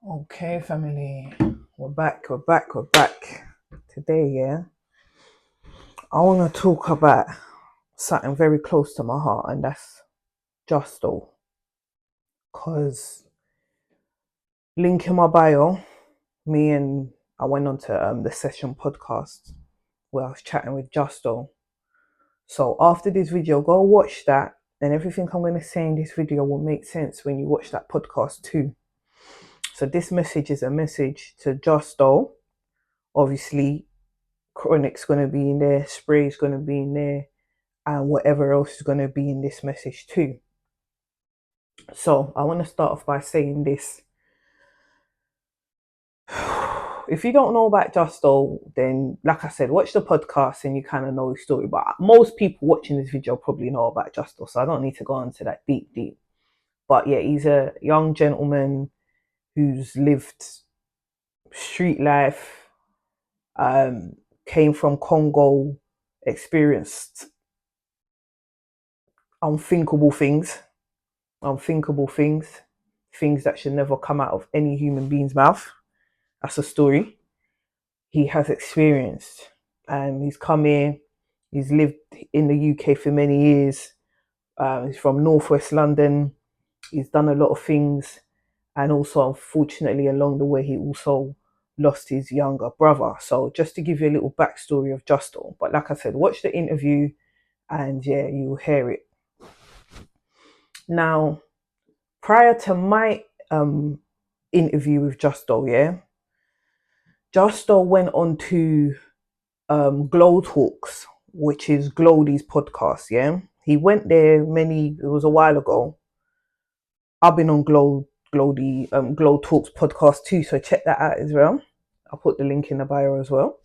Okay, family, we're back. Today, yeah, I want to talk about something very close to my heart, and that's Justo. Cause link in my bio, me and I went on to the Session podcast where I was chatting with Justo. So after this video, go watch that, and everything I'm going to say in this video will make sense when you watch that podcast too. So this message is a message to Justo. Obviously, Chronik's going to be in there, Spray's going to be in there, and whatever else is going to be in this message too. So I want to start off by saying this. If you don't know about Justo, then like I said, watch the podcast and you kind of know his story. But most people watching this video probably know about Justo, so I don't need to go into that deep. But yeah, he's a young gentleman who's lived street life, came from Congo, experienced unthinkable things, unthinkable things, things that should never come out of any human being's mouth. That's a story he has experienced. He's come here, he's lived in the UK for many years. He's from Northwest London. He's done a lot of things. And also, unfortunately, along the way, he also lost his younger brother. So, just to give you a little backstory of Justo. But like I said, watch the interview and yeah, you'll hear it. Now, prior to my interview with Justo, yeah, Justo went on to Glow Talks, which is Glowdy's podcast, yeah. He went there it was a while ago. I've been on Glow Talks podcast too, so check that out as well. I'll put the link in the bio as well.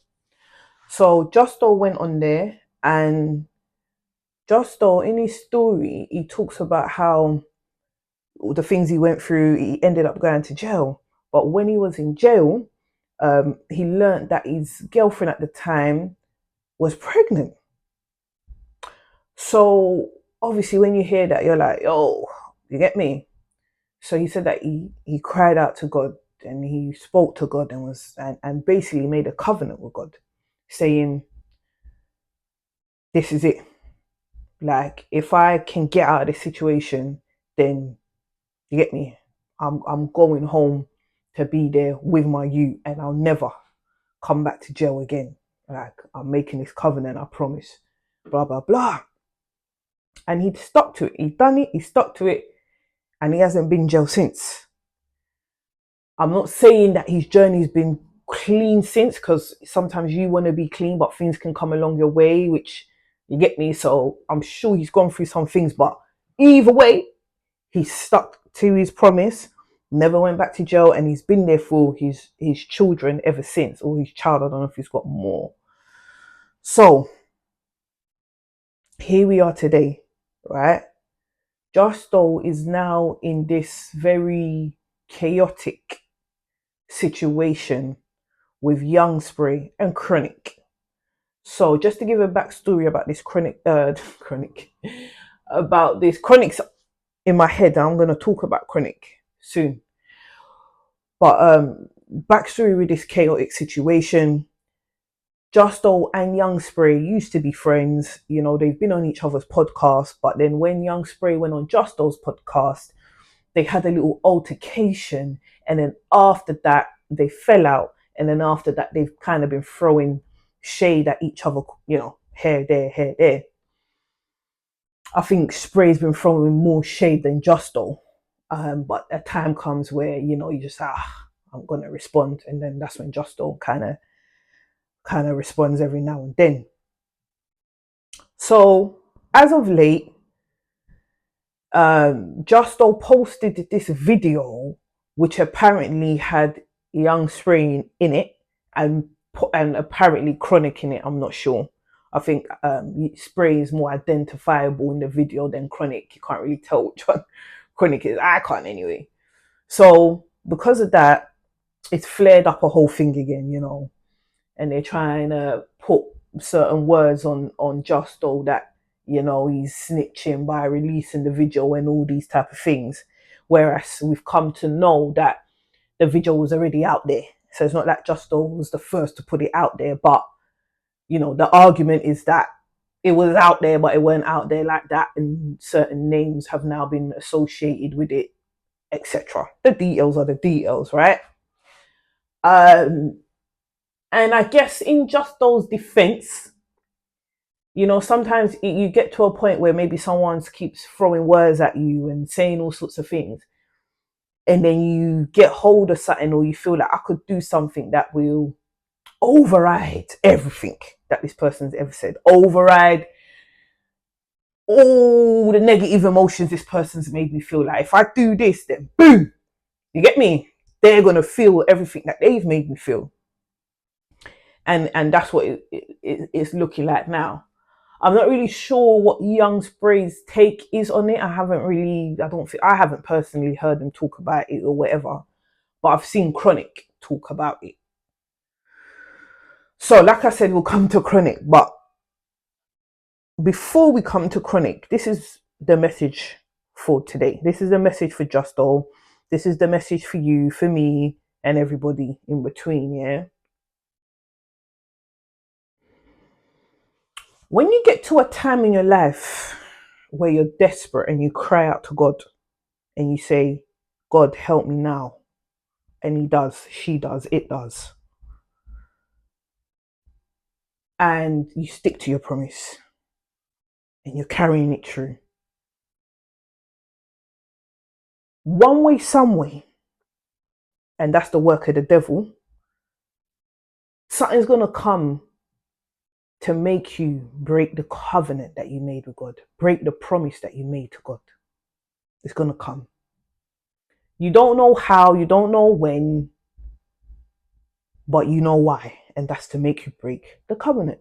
So Justo went on there, and Justo in his story, he talks about how the things he went through, he ended up going to jail. But when he was in jail, he learned that his girlfriend at the time was pregnant. So obviously, when you hear that, you're like, "Oh, you get me?" So he said that he cried out to God and he spoke to God and basically made a covenant with God, saying, "This is it. Like, if I can get out of this situation, then you get me. I'm going home to be there with my youth, and I'll never come back to jail again. Like, I'm making this covenant, I promise." Blah blah blah. And he'd stuck to it. He'd done it, he stuck to it, and he hasn't been in jail since. I'm not saying that his journey's been clean since, because sometimes you want to be clean, but things can come along your way, which you get me. So I'm sure he's gone through some things, but either way, he stuck to his promise, never went back to jail, and he's been there for his children ever since, or his child. I don't know if he's got more. So here we are today, right? Justo is now in this very chaotic situation with Youngspray and Chronik. So just to give a backstory about this Chronik, about this Chronik's in my head. I'm going to talk about Chronik soon. But backstory with this chaotic situation. Justo and Youngspray used to be friends. You know, they've been on each other's podcasts. But then when Youngspray went on Justo's podcast, they had a little altercation. And then after that, they fell out. And then after that, they've kind of been throwing shade at each other, you know, here, there. I think Spray's been throwing more shade than Justo. But a time comes where, you know, you just, I'm going to respond. And then that's when Justo kind of responds every now and then. So as of late, Justo posted this video which apparently had Youngspray in it and apparently Chronik in it. I'm not sure. I think Spray is more identifiable in the video than Chronik. You can't really tell which one Chronik is. I can't anyway. So because of that, it's flared up a whole thing again, you know. And they're trying to put certain words on Justo that, you know, he's snitching by releasing the video and all these type of things. Whereas we've come to know that the video was already out there. So it's not like Justo was the first to put it out there, but the argument is that it was out there, but it weren't out there like that, and certain names have now been associated with it, etc. The details are the details, right? And I guess in Justo's defense, sometimes you get to a point where maybe someone keeps throwing words at you and saying all sorts of things, and then you get hold of something, or you feel like I could do something that will override everything that this person's ever said, override all the negative emotions this person's made me feel. Like if I do this, then boom, you get me? They're gonna feel everything that they've made me feel, and that's what it's looking like now. I'm not really sure what Youngspray's take is on it. I haven't personally heard him talk about it or whatever, but I've seen Chronik talk about it. So, like I said, we'll come to Chronik, but before we come to Chronik, this is the message for today. This is the message for Justo. This is the message for you, for me, and everybody in between, yeah? When you get to a time in your life where you're desperate and you cry out to God and you say, God, help me now. And he does, she does, it does. And you stick to your promise and you're carrying it through. One way, some way, and that's the work of the devil, something's going to come to make you break the covenant that you made with God, break the promise that you made to God. It's going to come. You don't know how, you don't know when, but you know why, and that's to make you break the covenant.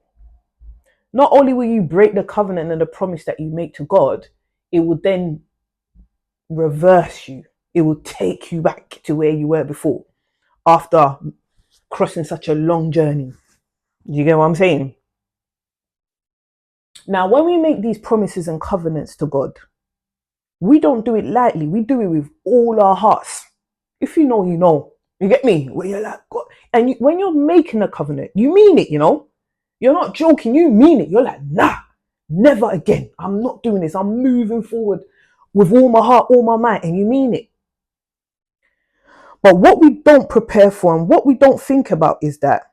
Not only will you break the covenant and the promise that you make to God, it will then reverse you. It will take you back to where you were before after crossing such a long journey. Do you get what I'm saying? Now, when we make these promises and covenants to God, we don't do it lightly. We do it with all our hearts. If you know, you know. You get me? Where you're like, God. And when you're making a covenant, you mean it, You're not joking. You mean it. You're like, nah, never again. I'm not doing this. I'm moving forward with all my heart, all my might. And you mean it. But what we don't prepare for and what we don't think about is that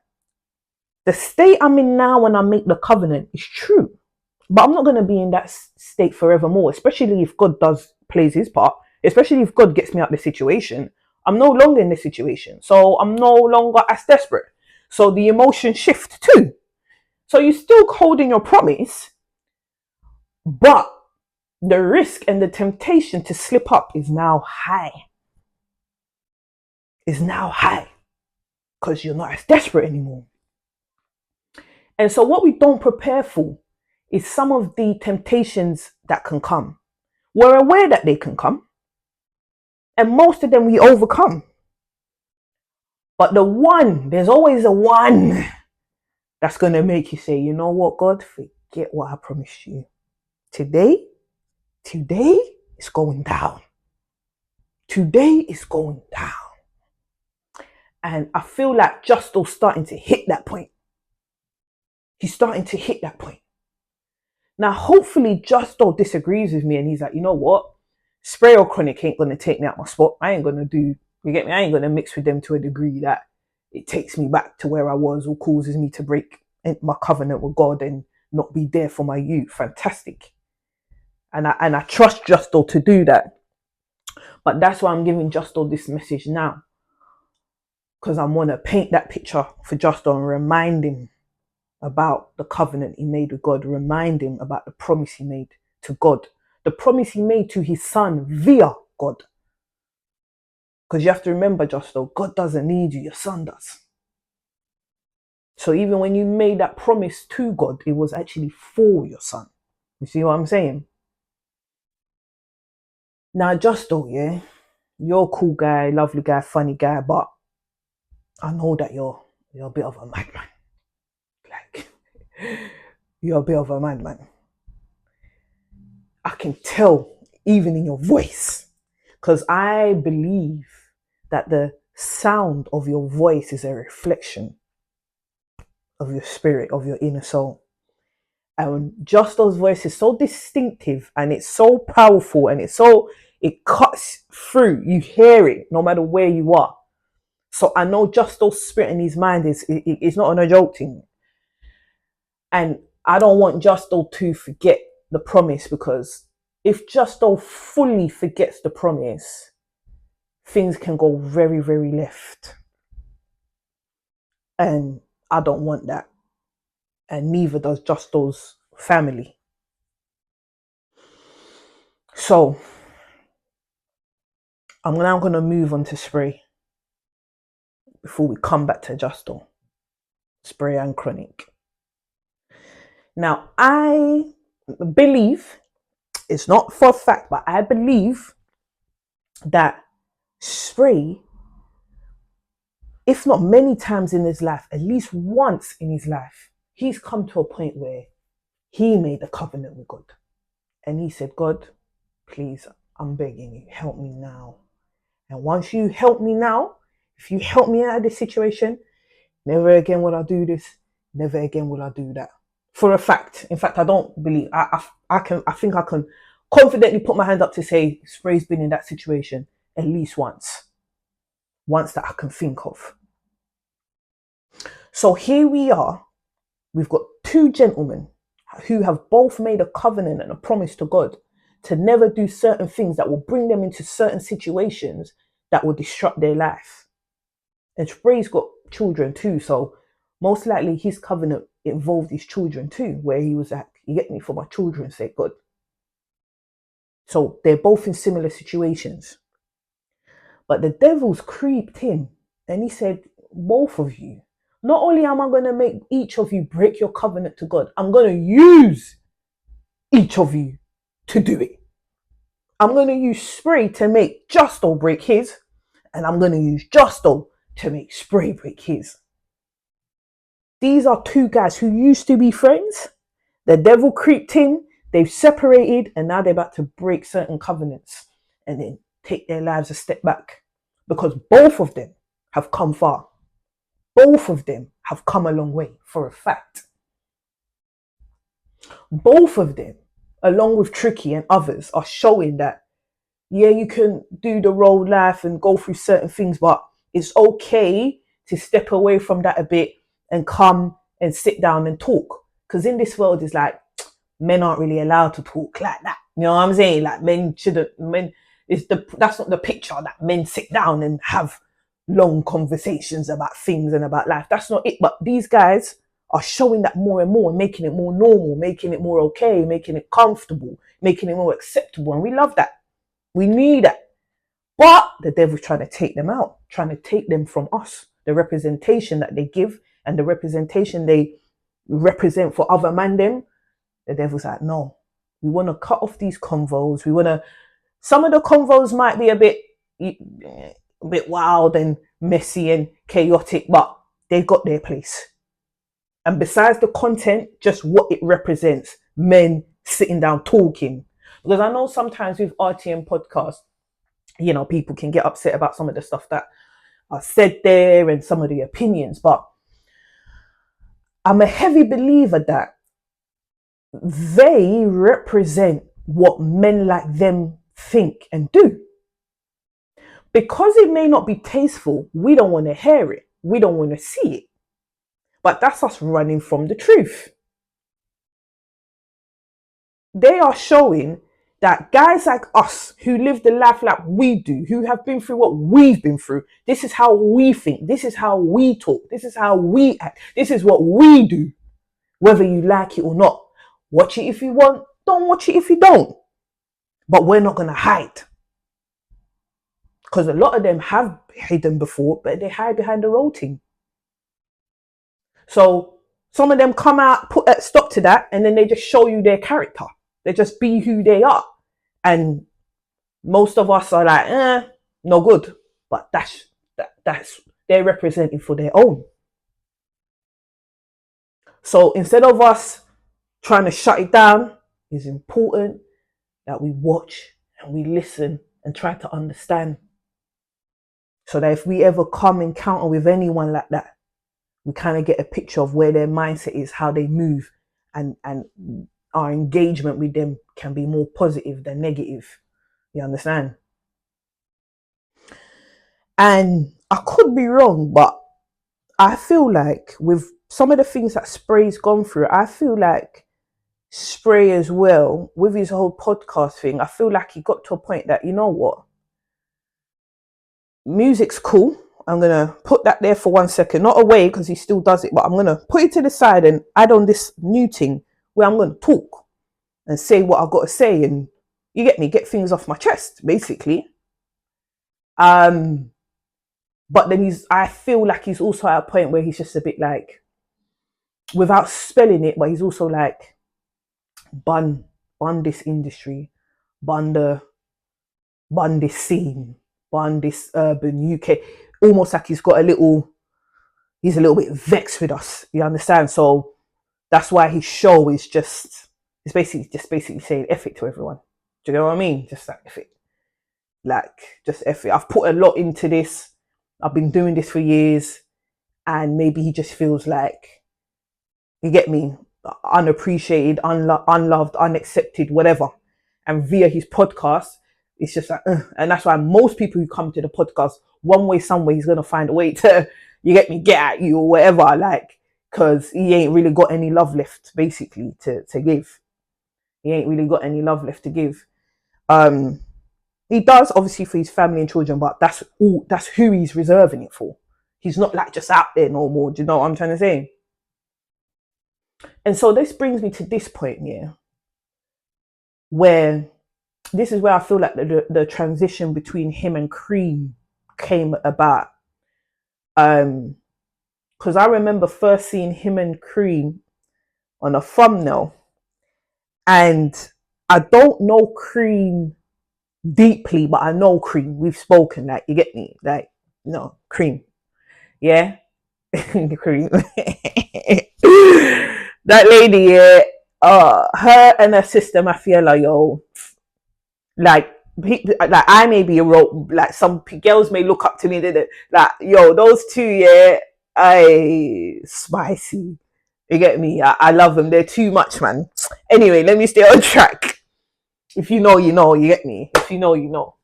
the state I'm in now when I make the covenant is true. But I'm not going to be in that state forevermore, especially if God plays his part, especially if God gets me out of the situation. I'm no longer in this situation. So I'm no longer as desperate. So the emotions shift too. So you're still holding your promise, but the risk and the temptation to slip up is now high. Is now high because you're not as desperate anymore. And so what we don't prepare for is some of the temptations that can come. We're aware that they can come, and most of them we overcome. But there's always a one that's going to make you say, you know what, God, forget what I promised you. Today is going down. Today is going down. And I feel like Justo's starting to hit that point. He's starting to hit that point. Now, hopefully Justo disagrees with me and he's like, you know what? Spray or Chronik ain't going to take me out my spot. I ain't going to do, you get me? I ain't going to mix with them to a degree that it takes me back to where I was or causes me to break my covenant with God and not be there for my youth. Fantastic. And I trust Justo to do that. But that's why I'm giving Justo this message now. Because I want to paint that picture for Justo and remind him about the covenant he made with God. Remind him about the promise he made to God. The promise he made to his son via God. Because you have to remember, Justo, God doesn't need you, your son does. So even when you made that promise to God, it was actually for your son. You see what I'm saying? Now, Justo, yeah, you're a cool guy, lovely guy, funny guy, but I know that you're a bit of a madman. Like, you're a bit of a madman. I can tell even in your voice, because I believe that the sound of your voice is a reflection of your spirit, of your inner soul. And Justo's voice is so distinctive and it's so powerful and it cuts through. You hear it no matter where you are. So I know Justo's spirit in his mind is not a joke thing. And I don't want Justo to forget the promise, because if Justo fully forgets the promise, things can go very, very left. And I don't want that. And neither does Justo's family. So I'm now going to move on to Spray before we come back to Justo. Spray and Chronik. Now, I believe, it's not for a fact, but I believe that Spray, if not many times in his life, at least once in his life, he's come to a point where he made a covenant with God. And he said, God, please, I'm begging you, help me now. And once you help me now, if you help me out of this situation, never again will I do this, never again will I do that. For a fact. In fact, I don't believe, I think I can confidently put my hand up to say Spray's been in that situation at least once that I can think of. So here we are. We've got two gentlemen who have both made a covenant and a promise to God to never do certain things that will bring them into certain situations that will disrupt their life. And Spray's got children too, so most likely his covenant involved his children too, where he was like, you get me, for my children's sake, God. So they're both in similar situations. But the devil's creeped in and he said, both of you, not only am I going to make each of you break your covenant to God, I'm going to use each of you to do it. I'm going to use Spray to make Justo break his, and I'm going to use Justo to make Spray break his. These are two guys who used to be friends. The devil creeped in, they've separated, and now they're about to break certain covenants and then take their lives a step back, because both of them have come far. Both of them have come a long way, for a fact. Both of them, along with Tricky and others, are showing that, yeah, you can do the road life and go through certain things, but it's okay to step away from that a bit and come and sit down and talk. Because in this world, it's like, men aren't really allowed to talk like that. You know what I'm saying? Like, that's not the picture, that men sit down and have long conversations about things and about life. That's not it. But these guys are showing that more and more, making it more normal, making it more okay, making it comfortable, making it more acceptable. And we love that. We need that. But the devil's trying to take them out, trying to take them from us. The representation that they give and the representation they represent for other man them, the devil's like, no, we want to cut off these convos. Some of the convos might be a bit wild and messy and chaotic, but they got their place. And besides the content, just what it represents, men sitting down talking. Because I know sometimes with Rtmpodcast, people can get upset about some of the stuff that are said there and some of the opinions, but I'm a heavy believer that they represent what men like them think and do. Because it may not be tasteful, we don't want to hear it. We don't want to see it. But that's us running from the truth. They are showing that guys like us who live the life like we do, who have been through what we've been through, this is how we think, this is how we talk, this is how we act, this is what we do, whether you like it or not. Watch it if you want, don't watch it if you don't. But we're not going to hide. Because a lot of them have hidden before, but they hide behind the road team. So some of them come out, put a stop to that, and then they just show you their character. They just be who they are. And most of us are like, no good. But that's they're representing for their own. So instead of us trying to shut it down, it's important that we watch and we listen and try to understand. so that if we ever come encounter with anyone like that, we kind of get a picture of where their mindset is, how they move, and our engagement with them can be more positive than negative. You understand? And I could be wrong, but I feel like with some of the things that Spray's gone through, I feel like Spray as well, with his whole podcast thing, I feel like he got to a point that, you know what? Music's cool. I'm going to put that there for 1 second. Not away because he still does it, but I'm going to put it to the side and add on this new thing where I'm going to talk and say what I've got to say, and you get me, get things off my chest, basically. But then I feel like he's also at a point where he's just a bit like, without spelling it, but he's also like, bun this industry, bun this scene, bun this urban UK. Almost like he's a little bit vexed with us. You understand? So that's why his show is it's basically saying F it to everyone. Do you know what I mean? Just like F it. Like, just F it. I've put a lot into this. I've been doing this for years. And maybe he just feels like, you get me, unappreciated, unloved, unaccepted, whatever. And via his podcast, it's just like, and that's why most people who come to the podcast, one way, some way, he's going to find a way to, you get me, get at you or whatever, like, because he ain't really got any love left, basically, to give. He ain't really got any love left to give. He does, obviously, for his family and children, but that's who he's reserving it for. He's not like just out there no more. Do you know what I'm trying to say? And so this brings me to this point here, where this is where I feel like the transition between him and Cream came about. Because I remember first seeing him and Cream on a thumbnail, and I don't know Cream deeply, but I know Cream. We've spoken, like, you get me, like, no, Cream, yeah. Cream. That lady, yeah, her and her sister Mafiela, yo, like I may be a role, like some girls may look up to me, like, yo, those two, yeah, spicy. You get me? I love them. They're too much, man. Anyway, let me stay on track. If you know, you know. You get me? If you know, you know.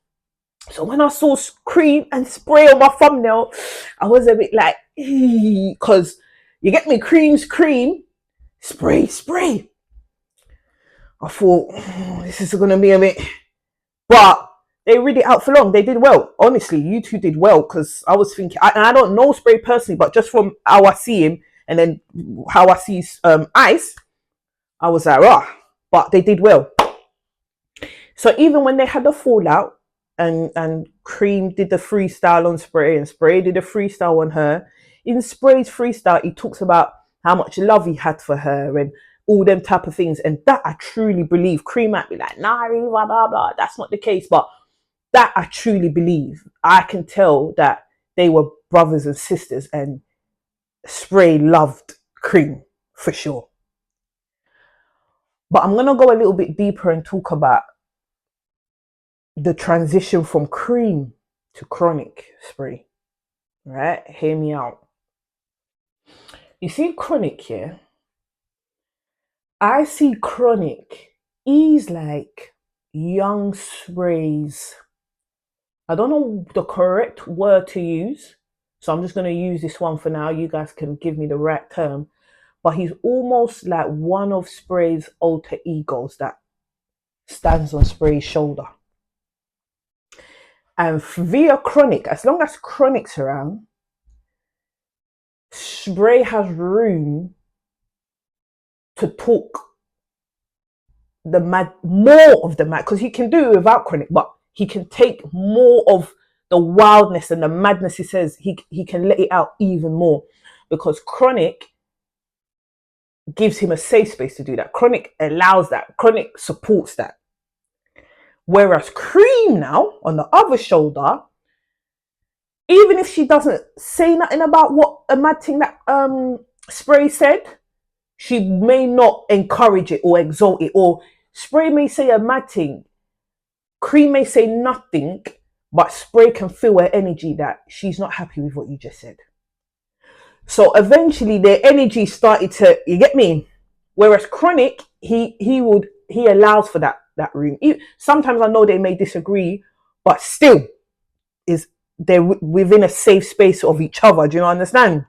So when I saw Cream and Spray on my thumbnail, I was a bit like, because you get me, Cream's Cream, Spray. I thought, this is going to be a bit, but they really out for long. They did well. Honestly, you two did well, because I was thinking, I don't know Spray personally, but just from how I see him and then how I see Ice, I was like, but they did well. So even when they had the fallout, and Cream did the freestyle on Spray, and Spray did a freestyle on her. In Spray's freestyle, he talks about how much love he had for her and all them type of things. And that I truly believe. Cream might be like, nah, blah, blah, blah. That's not the case. But that I truly believe. I can tell that they were brothers and sisters, and Spray loved Cream for sure. But I'm going to go a little bit deeper and talk about the transition from Cream to Chronik Spray. Right? Hear me out. You see Chronik here? I see Chronik. He's like Youngspray's, I don't know the correct word to use, so I'm just going to use this one for now. You guys can give me the right term. But he's almost like one of Spray's alter egos that stands on Spray's shoulder. And via Chronik, as long as Chronik's around, Spray has room to talk more of the mad, because he can do it without Chronik, but he can take more of the wildness and the madness. He says he can let it out even more, because Chronik gives him a safe space to do that. Chronik allows that. Chronik supports that. Whereas Cream now, on the other shoulder, even if she doesn't say nothing about what a mad thing that Spray said, she may not encourage it or exalt it, or Spray may say a mad thing, Cream may say nothing, but Spray can feel her energy that she's not happy with what you just said. So eventually their energy started to, you get me? Whereas Chronik, he allows for that room. Sometimes I know they may disagree, but still is they're within a safe space of each other. Do you understand?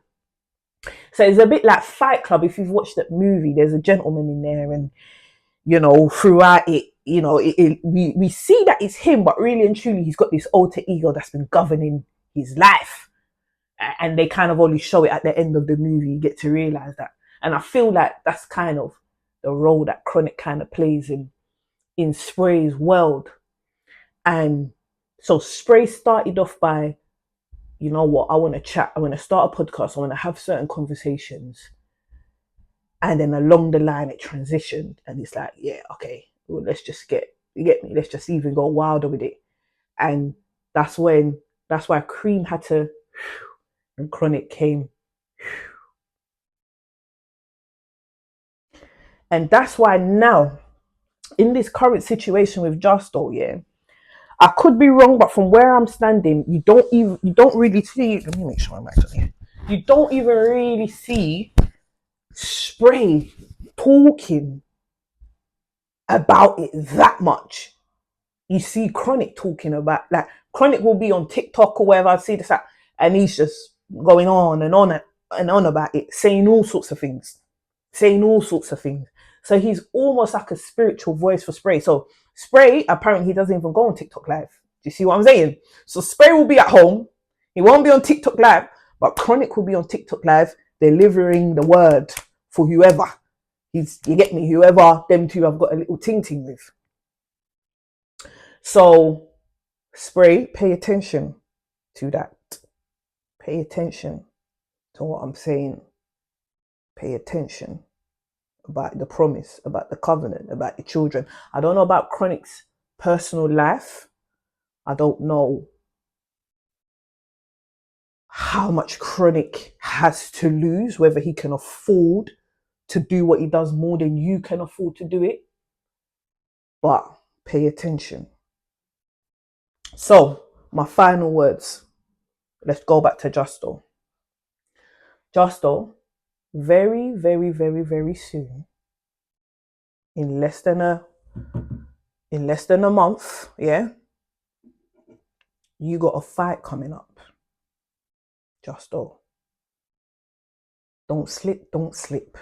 So it's a bit like Fight Club. If you've watched that movie, there's a gentleman in there, and throughout it, we see that it's him, but really and truly, he's got this alter ego that's been governing his life. And they kind of only show it at the end of the movie. You get to realize that. And I feel like that's kind of the role that Chronik kind of plays in Spray's world. And so Spray started off by, you know what, I want to chat, I want to start a podcast, I want to have certain conversations. And then along the line, it transitioned. And it's like, yeah, okay, well, let's just you get me? Let's just even go wilder with it. And that's why Cream had to, and Chronik came. And that's why now, in this current situation with Justo, yeah, I could be wrong, but from where I'm standing, you don't really see. Let me make sure I'm actually. You don't even really see Spray talking about it that much. You see Chronik talking about, like, Chronik will be on TikTok or wherever I see this at, and he's just going on and on and on about it, saying all sorts of things. So he's almost like a spiritual voice for Spray. So Spray, apparently he doesn't even go on TikTok Live. Do you see what I'm saying? So Spray will be at home. He won't be on TikTok Live, but Chronik will be on TikTok Live delivering the word for whoever. You get me? Whoever them two have got a little ting with. So Spray, pay attention to that. Pay attention to what I'm saying. Pay attention about the promise, about the covenant, about the children. I don't know about Chronik's personal life. I don't know how much Chronik has to lose, whether he can afford to do what he does more than you can afford to do it. But pay attention. So, my final words. Let's go back to Justo. Justo, very, very, very, very soon, in less than a month, yeah, you got a fight coming up. Justo. Don't slip.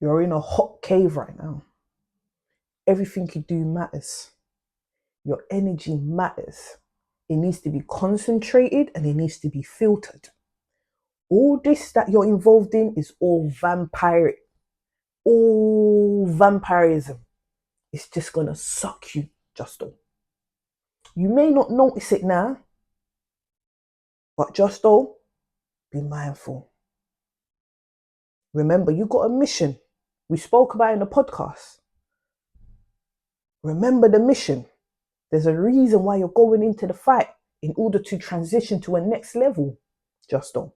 You're in a hot cave right now. Everything you do matters. Your energy matters. It needs to be concentrated and it needs to be filtered. All this that you're involved in is all vampirism. It's just gonna suck you, Justo. You may not notice it now, but Justo, be mindful. Remember, you got a mission. We spoke about it in the podcast. Remember the mission. There's a reason why you're going into the fight, in order to transition to a next level, Justo.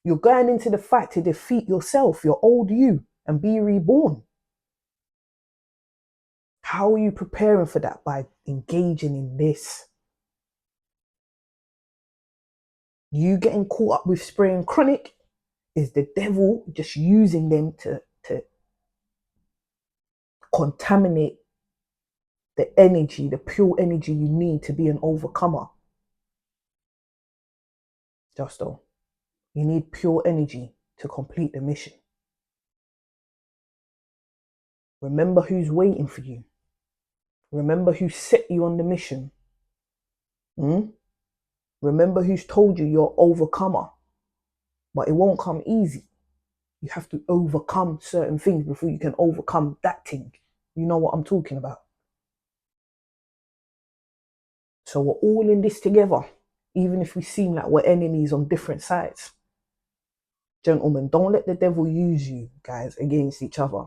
You're going into the fight to defeat yourself, your old you, and be reborn. How are you preparing for that? By engaging in this. You getting caught up with Spray and Chronik is the devil just using them to contaminate the energy, the pure energy you need to be an overcomer. Justo, you need pure energy to complete the mission. Remember who's waiting for you. Remember who set you on the mission. Remember who's told you you're overcomer. But it won't come easy. You have to overcome certain things before you can overcome that thing. You know what I'm talking about. So we're all in this together, even if we seem like we're enemies on different sides. Gentlemen, don't let the devil use you, guys, against each other,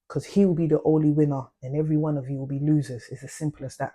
because he will be the only winner and every one of you will be losers. It's as simple as that.